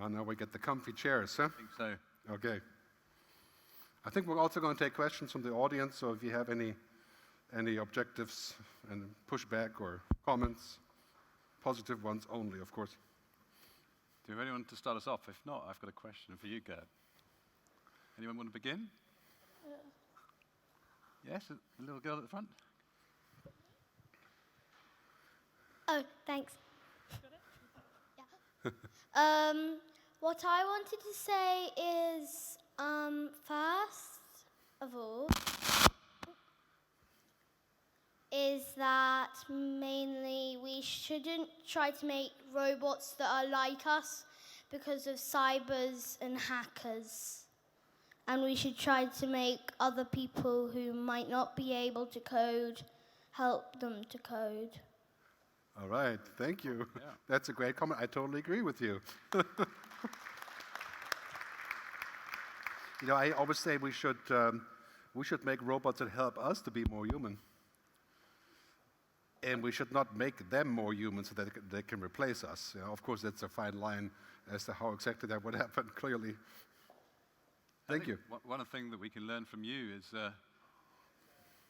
now we get the comfy chairs, huh? I think so. Okay. I think we're also going to take questions from the audience, so if you have any objectives and pushback or comments, positive ones only, of course. Do you really want to start us off? If not, I've got a question for you, Gerd. Anyone want to begin? Yes, a little girl at the front. Oh, thanks. Yeah. What I wanted to say is, first of all, is that mainly we shouldn't try to make robots that are like us because of cybers and hackers. And we should try to make other people who might not be able to code, help them to code. All right, thank you. Yeah. That's a great comment. I totally agree with you. I always say we should make robots that help us to be more human. And we should not make them more human so that they can replace us. Of course, that's a fine line as to how exactly that would happen, clearly. Thank you. One thing that we can learn from you is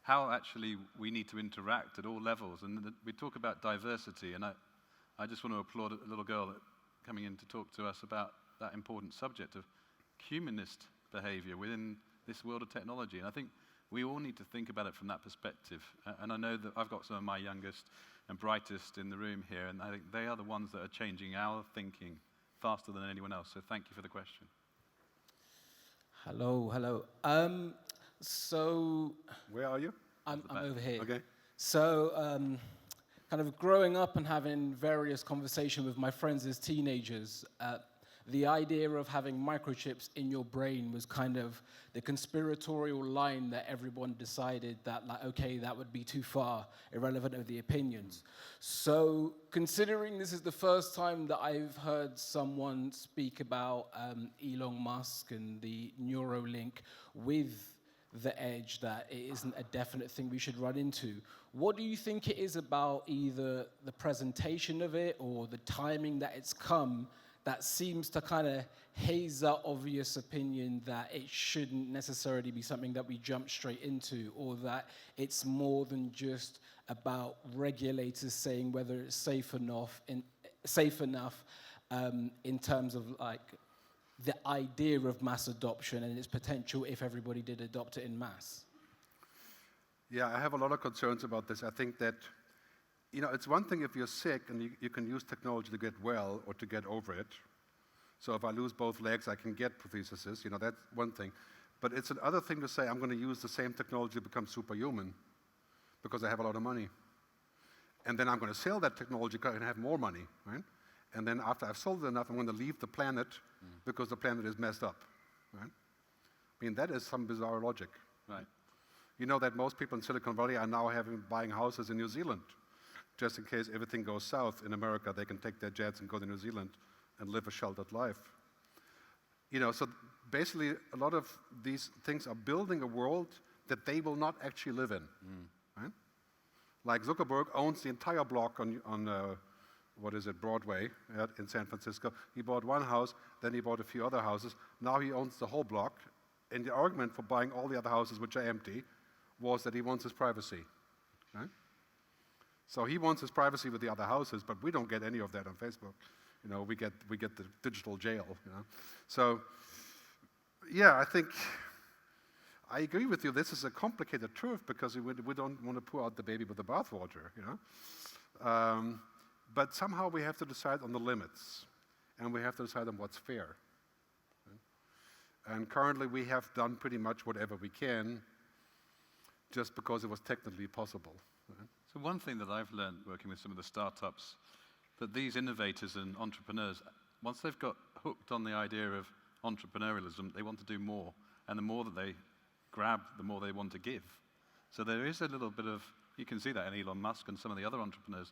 how actually we need to interact at all levels. And we talk about diversity, and I just want to applaud a little girl coming in to talk to us about that important subject of humanist behavior within this world of technology. And I think we all need to think about it from that perspective. And I know that I've got some of my youngest and brightest in the room here, and I think they are the ones that are changing our thinking faster than anyone else. So thank you for the question. Hello. So where are you? I'm over here. Okay. So kind of growing up and having various conversations with my friends as teenagers, the idea of having microchips in your brain was kind of the conspiratorial line that everyone decided that, like, okay, that would be too far, irrelevant of the opinions. So considering this is the first time that I've heard someone speak about Elon Musk and the Neuralink with the edge that it isn't a definite thing we should run into, what do you think it is about either the presentation of it or the timing that it's come that seems to kind of haze that obvious opinion that it shouldn't necessarily be something that we jump straight into, or that it's more than just about regulators saying whether it's safe enough in terms of like the idea of mass adoption and its potential if everybody did adopt it in mass? Yeah, I have a lot of concerns about this. I think that it's one thing if you're sick and you can use technology to get well or to get over it. So if I lose both legs, I can get prosthesis. That's one thing. But it's another thing to say I'm going to use the same technology to become superhuman because I have a lot of money. And then I'm going to sell that technology because I can have more money, right? And then after I've sold it enough, I'm going to leave the planet because the planet is messed up, right? I mean, that is some bizarre logic. Right. You know that most people in Silicon Valley are now buying houses in New Zealand. Just in case everything goes south in America, they can take their jets and go to New Zealand and live a sheltered life. So basically a lot of these things are building a world that they will not actually live in, right? Like Zuckerberg owns the entire block on Broadway in San Francisco. He bought one house, then he bought a few other houses. Now he owns the whole block. And the argument for buying all the other houses, which are empty, was that he wants his privacy, right? So he wants his privacy with the other houses, but we don't get any of that on Facebook. We get the digital jail. So, yeah, I think I agree with you. This is a complicated turf because we don't want to pour out the baby with the bathwater. But somehow we have to decide on the limits, and we have to decide on what's fair. And currently, we have done pretty much whatever we can, just because it was technically possible. So one thing that I've learned working with some of the startups, that these innovators and entrepreneurs, once they've got hooked on the idea of entrepreneurialism, they want to do more. And the more that they grab, the more they want to give. So there is a little bit of, you can see that in Elon Musk and some of the other entrepreneurs,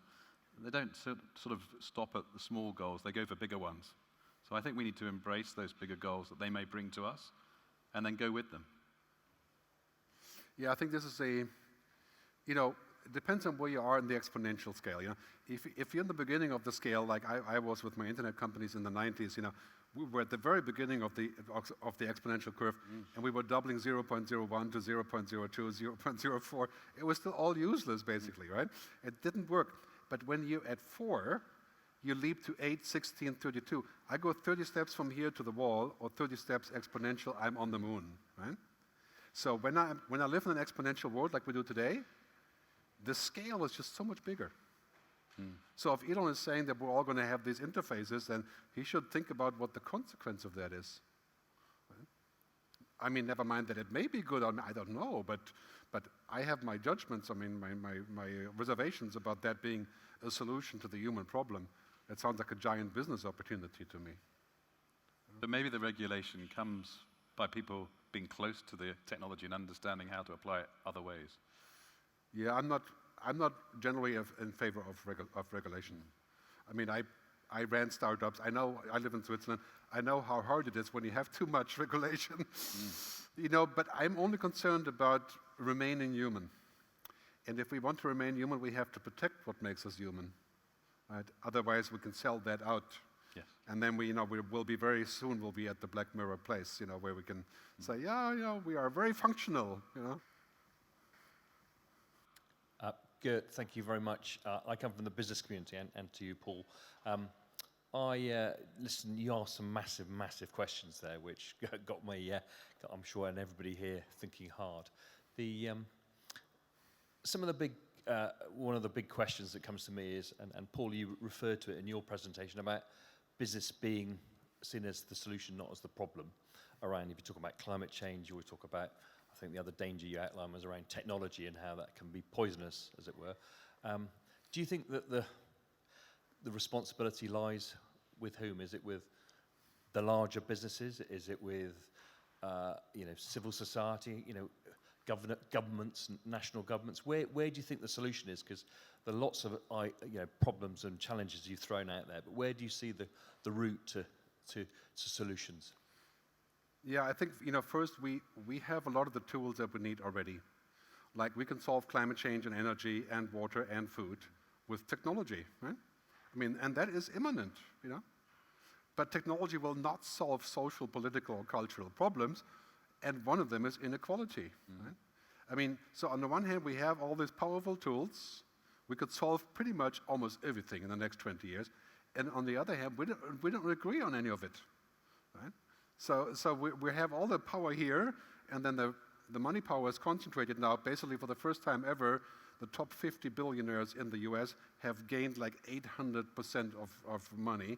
they don't sort of stop at the small goals, they go for bigger ones. So I think we need to embrace those bigger goals that they may bring to us and then go with them. Yeah, I think this is it depends on where you are in the exponential scale. If you're in the beginning of the scale, like I was with my internet companies in the 90s, we were at the very beginning of the exponential curve, and we were doubling 0.01 to 0.02, 0.04. It was still all useless, basically, right? It didn't work. But when you're at 4, you leap to 8, 16, 32. I go 30 steps from here to the wall, or 30 steps exponential, I'm on the moon, right? So when I live in an exponential world like we do today, the scale is just so much bigger. So if Elon is saying that we're all going to have these interfaces, then he should think about what the consequence of that is. Right? I mean, never mind that it may be good, I don't know, but I have my judgments, I mean, my reservations about that being a solution to the human problem. It sounds like a giant business opportunity to me. But maybe the regulation comes by people being close to the technology and understanding how to apply it other ways. Yeah, I'm not generally in favor of regulation. I mean, I ran startups. I know, I live in Switzerland. I know how hard it is when you have too much regulation. You know, but I'm only concerned about remaining human. And if we want to remain human, we have to protect what makes us human. Right? Otherwise, we can sell that out. Yes. And then we will be very soon, we'll be at the Black Mirror place, you know, where we can say, yeah, you know, we are very functional, you know. Gerd, thank you very much. I come from the business community, and to you, Paul. Listen, you asked some massive, massive questions there, which got me, I'm sure, and everybody here thinking hard. Some of the big, one of the big questions that comes to me is, and Paul, you referred to it in your presentation about business being seen as the solution, not as the problem. Around, if you talk about climate change, you always talk about, I think the other danger you outlined was around technology and how that can be poisonous, as it were. Do you think that the responsibility lies with whom? Is it with the larger businesses? Is it with civil society? Governments, national governments. Where do you think the solution is? Because there are lots of problems and challenges you've thrown out there. But where do you see the route to solutions? Yeah, I think, first we have a lot of the tools that we need already. Like we can solve climate change and energy and water and food with technology, right? I mean, and that is imminent, But technology will not solve social, political, or cultural problems, and one of them is inequality, right? I mean, so on the one hand, we have all these powerful tools. We could solve pretty much almost everything in the next 20 years. And on the other hand, we don't agree on any of it, right? So we have all the power here, and then the money power is concentrated now. Basically, for the first time ever, the top 50 billionaires in the US have gained like 800% of money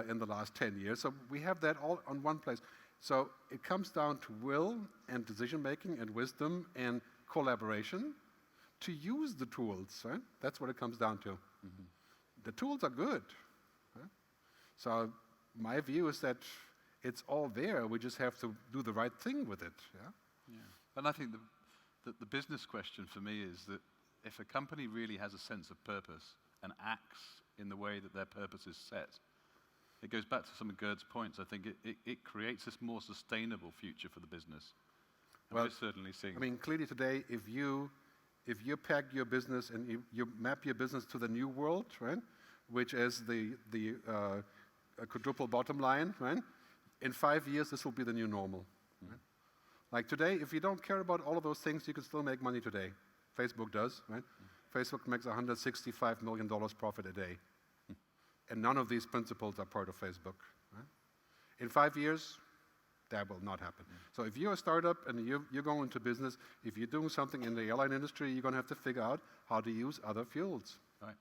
in the last 10 years. So we have that all on one place. So it comes down to will and decision-making and wisdom and collaboration to use the tools, right? That's what it comes down to. Mm-hmm. The tools are good. Right? So my view is that it's all there. We just have to do the right thing with it. Yeah. And I think the business question for me is that if a company really has a sense of purpose and acts in the way that their purpose is set, it goes back to some of Gerd's points. I think it creates this more sustainable future for the business. And we're certainly seeing. I mean, clearly today, if you peg your business and you map your business to the new world, right, which is the quadruple bottom line, right? In 5 years, this will be the new normal. Right? Like today, if you don't care about all of those things, you can still make money today. Facebook does, right? Facebook makes $165 million profit a day. And none of these principles are part of Facebook. Right? In 5 years, that will not happen. So if you're a startup and you're going into business, if you're doing something in the airline industry, you're going to have to figure out how to use other fuels. Right.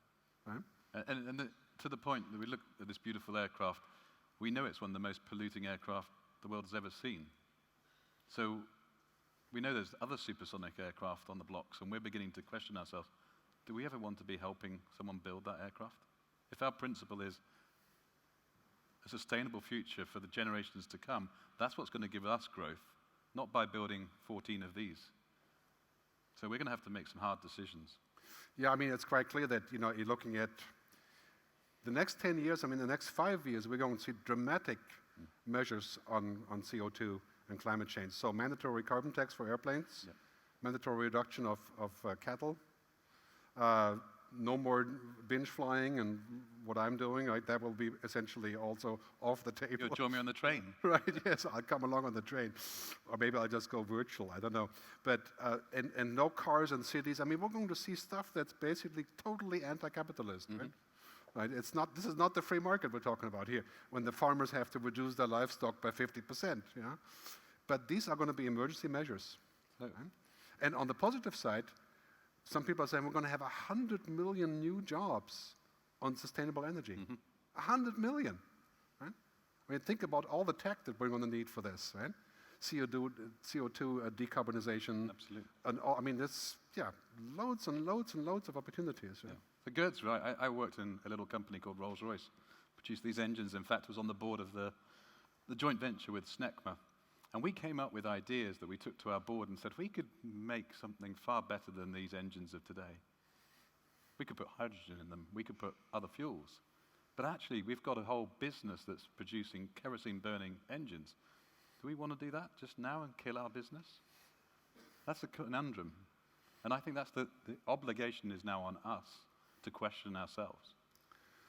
Right? And to the point that we look at this beautiful aircraft, we know it's one of the most polluting aircraft the world has ever seen. So we know there's other supersonic aircraft on the blocks, and we're beginning to question ourselves, do we ever want to be helping someone build that aircraft? If our principle is a sustainable future for the generations to come, that's what's going to give us growth, not by building 14 of these. So we're going to have to make some hard decisions. Yeah, I mean, it's quite clear that, you're looking at the next 10 years, I mean, the next 5 years, we're going to see dramatic measures on CO2 and climate change. So mandatory carbon tax for airplanes, mandatory reduction of cattle, no more binge flying and what I'm doing, right? That will be essentially also off the table. You'll join me on the train. Right, yes, I'll come along on the train. Or maybe I'll just go virtual, I don't know. But, and no cars in cities. I mean, we're going to see stuff that's basically totally anti-capitalist, right? Right? This is not the free market we're talking about here, when the farmers have to reduce their livestock by 50%, you know? But these are going to be emergency measures. Right? And on the positive side, some people are saying we're going to have 100 million new jobs on sustainable energy. 100 million. Right? I mean, think about all the tech that we're going to need for this, right? CO2 decarbonization. Absolutely. And all, I mean, there's, loads and loads and loads of opportunities. Yeah. So Gerd's right. I worked in a little company called Rolls-Royce, produced these engines. In fact, was on the board of the joint venture with Snecma. And we came up with ideas that we took to our board and said, we could make something far better than these engines of today. We could put hydrogen in them. We could put other fuels. But actually, we've got a whole business that's producing kerosene-burning engines. Do we want to do that just now and kill our business? That's a conundrum. And I think that's the obligation is now on us to question ourselves.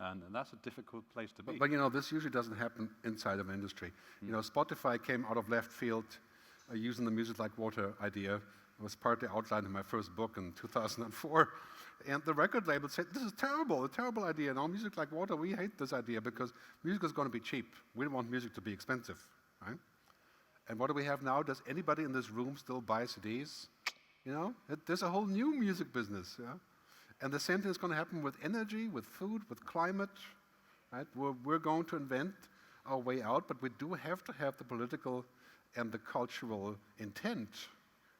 And that's a difficult place to be. But you know, this usually doesn't happen inside of industry. You know, Spotify came out of left field using the music like water idea. It was partly outlined in my first book in 2004. And the record label said, this is terrible, a terrible idea. Now, music like water, we hate this idea because music is going to be cheap. We don't want music to be expensive, right? And what do we have now? Does anybody in this room still buy CDs? You know, there's a whole new music business, yeah? And the same thing is going to happen with energy, with food, with climate, right? We're going to invent our way out, but we do have to have the political and the cultural intent,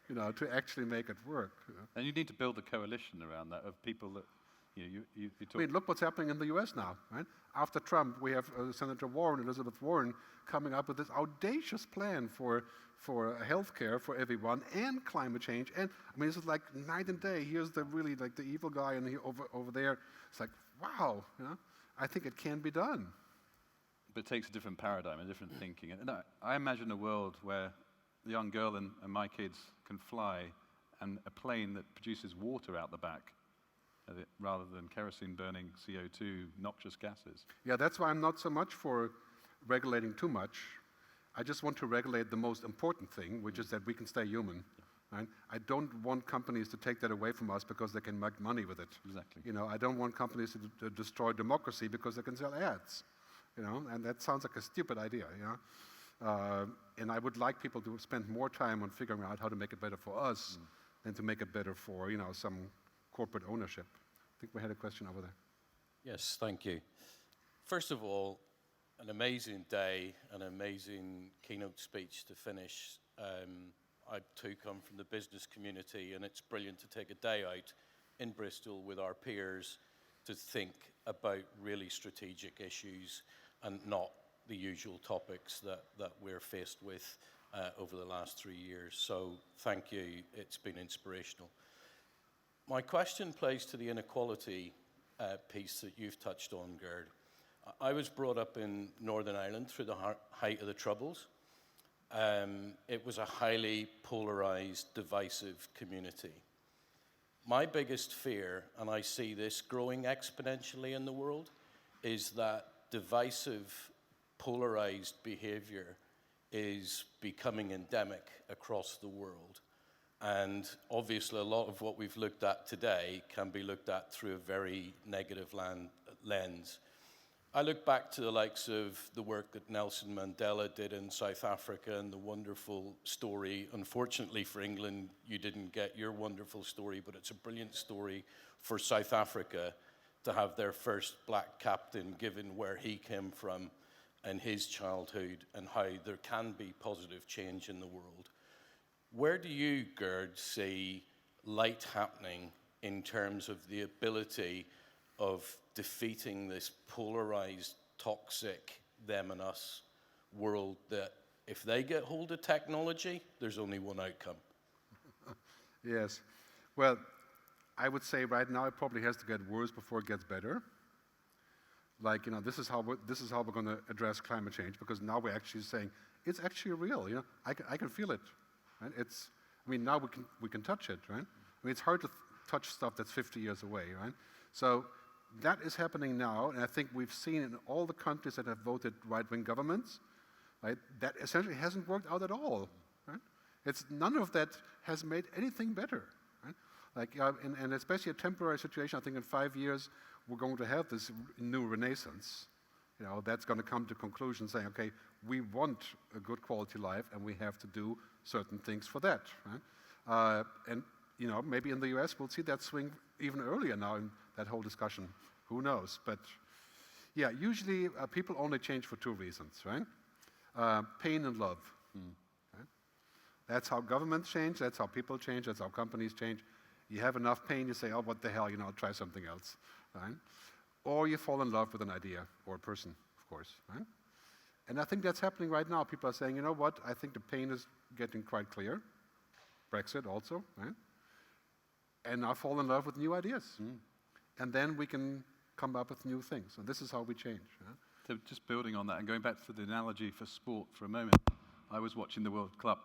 you know, to actually make it work. You know? And you need to build a coalition around that of people that, you talk. I mean, look what's happening in the US now, right? After Trump, we have Senator Warren, Elizabeth Warren, coming up with this audacious plan for health care for everyone and climate change. And I mean, this is like night and day. Here's the really like the evil guy, and over there, it's like, wow, you know, I think it can be done. But it takes a different paradigm, a different thinking. And I imagine a world where the young girl and my kids can fly and a plane that produces water out the back rather than kerosene-burning CO2 noxious gases. Yeah, that's why I'm not so much for regulating too much. I just want to regulate the most important thing, which is that we can stay human. Right? I don't want companies to take that away from us because they can make money with it. Exactly. You know, I don't want companies to destroy democracy because they can sell ads. You know, and that sounds like a stupid idea. You know, and I would like people to spend more time on figuring out how to make it better for us than to make it better for some corporate ownership. I think we had a question over there. Yes, thank you. First of all, an amazing day, an amazing keynote speech to finish. I too come from the business community, and it's brilliant to take a day out in Bristol with our peers to think about really strategic issues and not the usual topics that we're faced with over the last 3 years. So thank you, it's been inspirational. My question plays to the inequality piece that you've touched on, Gerd. I was brought up in Northern Ireland through the height of the Troubles. It was a highly polarized, divisive community. My biggest fear, and I see this growing exponentially in the world, is that divisive, polarized behavior is becoming endemic across the world. And obviously, a lot of what we've looked at today can be looked at through a very negative lens. I look back to the likes of the work that Nelson Mandela did in South Africa and the wonderful story. Unfortunately for England, you didn't get your wonderful story, but it's a brilliant story for South Africa to have their first black captain, given where he came from and his childhood and how there can be positive change in the world. Where do you, Gerd, see light happening in terms of the ability of defeating this polarized, toxic, them and us world that if they get hold of technology, there's only one outcome? Yes. Well, I would say right now it probably has to get worse before it gets better. Like, this is how we're going to address climate change, because now we're actually saying it's actually real. I can feel it. Right? Now we can touch it. Right? It's hard to touch stuff that's 50 years away. Right? So that is happening now, and I think we've seen in all the countries that have voted right-wing governments, right, that essentially hasn't worked out at all. Right? It's none of that has made anything better. Right? Like, and especially a temporary situation. I think in 5 years we're going to have this new renaissance. You know, that's going to come to conclusion saying, okay, we want a good quality life, and we have to do certain things for that. Right? And you know, maybe in the US we'll see that swing even earlier now in that whole discussion. Who knows? But yeah, usually people only change for two reasons, right? Pain and love. Right? That's how governments change, that's how people change, that's how companies change. You have enough pain, you say, oh, what the hell, you know, I'll try something else. Right? Or you fall in love with an idea or a person, of course. Right? And I think that's happening right now. People are saying, you know what, I think the pain is getting quite clear. Brexit also, right? And I fall in love with new ideas. And then we can come up with new things. And this is how we change. Right? So just building on that and going back to the analogy for sport for a moment, I was watching the World Cup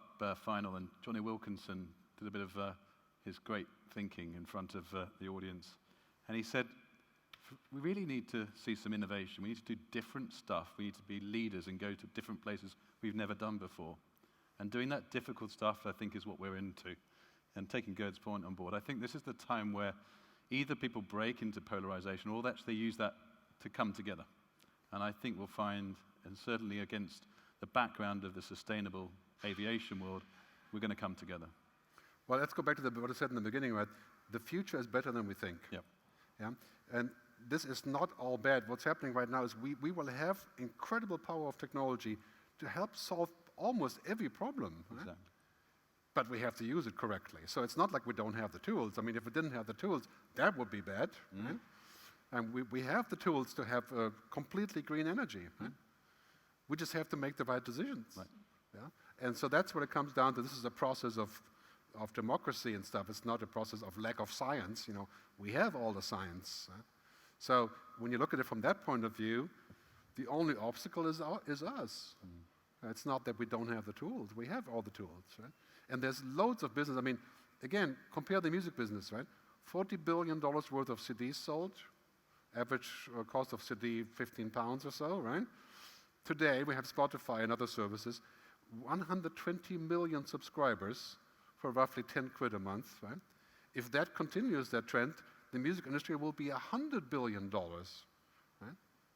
final, and Johnny Wilkinson did a bit of his great thinking in front of the audience. And he said, we really need to see some innovation. We need to do different stuff. We need to be leaders and go to different places we've never done before. And doing that difficult stuff, I think, is what we're into. And taking Gerd's point on board, I think this is the time where either people break into polarization or actually use that to come together. And I think we'll find, and certainly against the background of the sustainable aviation world, we're going to come together. Well, let's go back to what I said in the beginning, right? The future is better than we think. Yep. Yeah? And this is not all bad. What's happening right now is we will have incredible power of technology to help solve almost every problem. Right? Exactly. But we have to use it correctly. So it's not like we don't have the tools. I mean, if we didn't have the tools, that would be bad. Right? And we have the tools to have completely green energy. Right? We just have to make the right decisions. Right. Yeah? And so that's what it comes down to. This is a process of democracy and stuff. It's not a process of lack of science. You know, we have all the science. Right? So when you look at it from that point of view, the only obstacle is us. It's not that we don't have the tools. We have all the tools. Right? And there's loads of business. I mean, again, compare the music business, right? $40 billion worth of CDs sold. Average cost of CD, 15 pounds or so, right? Today, we have Spotify and other services. 120 million subscribers for roughly 10 quid a month, right? If that continues, that trend, the music industry will be $100 billion, right?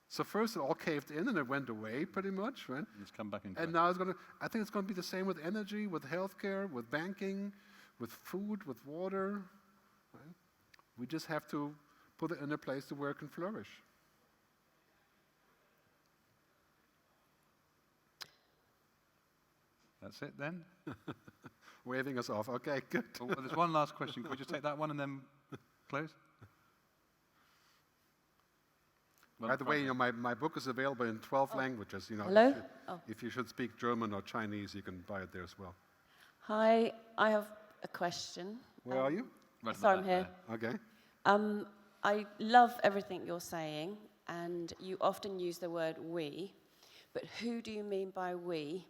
So first it all caved in and it went away pretty much, right? It's come back in. And now I think it's going to be the same with energy, with healthcare, with banking, with food, with water. Right? We just have to put it in a place where it can flourish. That's it then? Waving us off. Okay, good. Oh, well, there's one last question. Can we just take that one and then close? By the way, you know, my book is available in 12 languages. You know, Hello? If you should speak German or Chinese, you can buy it there as well. Hi, I have a question. Where are you? Right Sorry, at I'm the here. back Okay. I love everything you're saying, and you often use the word we, but who do you mean by we?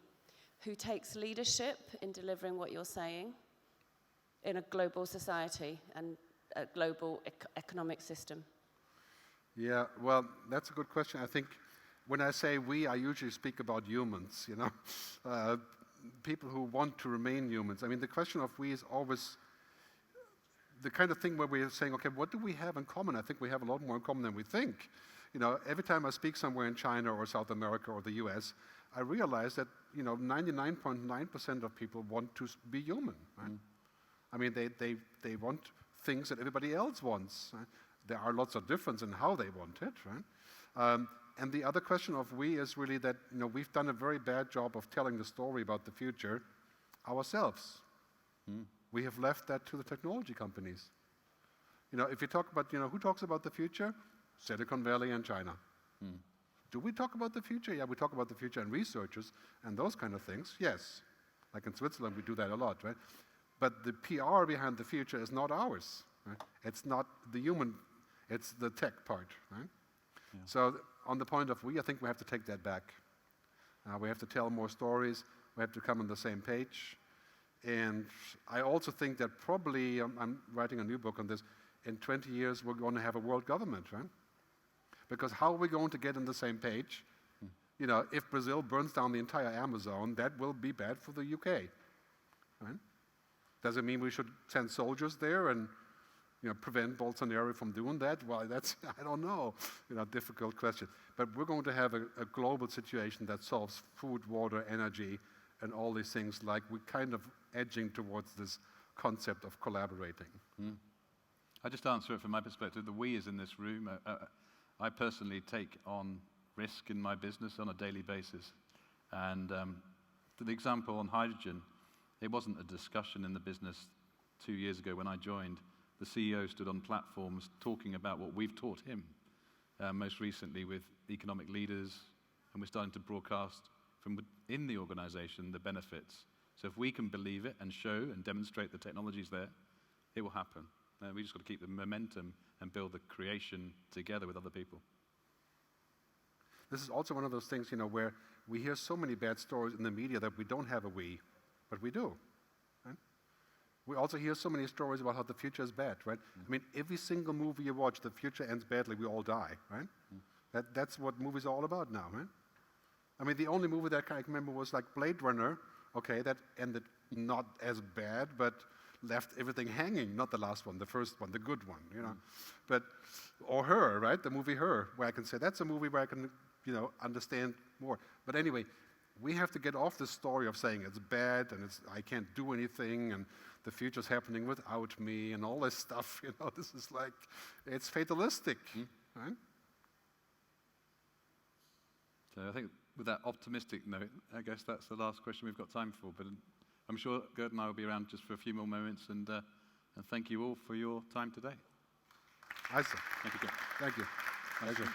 Who takes leadership in delivering what you're saying in a global society and a global economic system? Yeah, well, that's a good question. I think when I say we, I usually speak about humans, you know, people who want to remain humans. I mean, the question of we is always the kind of thing where we're saying, okay, what do we have in common? I think we have a lot more in common than we think. You know, every time I speak somewhere in China or South America or the US, I realize that, you know, 99.9% of people want to be human. Right? I mean, they want things that everybody else wants. Right? There are lots of difference in how they want it, right? And the other question of we is really that, you know, we've done a very bad job of telling the story about the future ourselves. We have left that to the technology companies. You know, if you talk about, you know, who talks about the future? Silicon Valley and China. Do we talk about the future? Yeah, we talk about the future and researchers and those kind of things, yes. Like in Switzerland, we do that a lot, right? But the PR behind the future is not ours. Right? It's not the human, it's the tech part, right? Yeah. So on the point of we, I think we have to take that back. We have to tell more stories. We have to come on the same page. And I also think that probably, I'm writing a new book on this, in 20 years we're going to have a world government, right? Because how are we going to get on the same page? You know, if Brazil burns down the entire Amazon, that will be bad for the UK, right? Does it mean we should send soldiers there and, you know, prevent Bolsonaro from doing that? Well, that's, I don't know, you know, difficult question. But we're going to have a global situation that solves food, water, energy, and all these things, like we're kind of edging towards this concept of collaborating. I just answer it from my perspective. The we is in this room. I personally take on risk in my business on a daily basis. And for the example on hydrogen, it wasn't a discussion in the business 2 years ago when I joined. The CEO stood on platforms talking about what we've taught him, most recently with economic leaders, and we're starting to broadcast from within the organization the benefits. So if we can believe it and show and demonstrate the technologies there, it will happen. We just got to keep the momentum and build the creation together with other people. This is also one of those things, you know, where we hear so many bad stories in the media that we don't have a we, but we do. Right? We also hear so many stories about how the future is bad, right? I mean, every single movie you watch, the future ends badly, we all die, right? That's what movies are all about now, right? I mean, the only movie that I can remember was like Blade Runner, okay, that ended not as bad, but left everything hanging, not the last one, the first one, the good one, you know. But, or Her, right, the movie Her, where I can say, that's a movie where I can, you know, understand more. But anyway, we have to get off this story of saying it's bad and I can't do anything and the future's happening without me and all this stuff, you know. This is like, it's fatalistic, right? So I think with that optimistic note, I guess that's the last question we've got time for. But I'm sure Gerd and I will be around just for a few more moments, and thank you all for your time today. Awesome. Thank you, Gerd. Thank you. Thank you.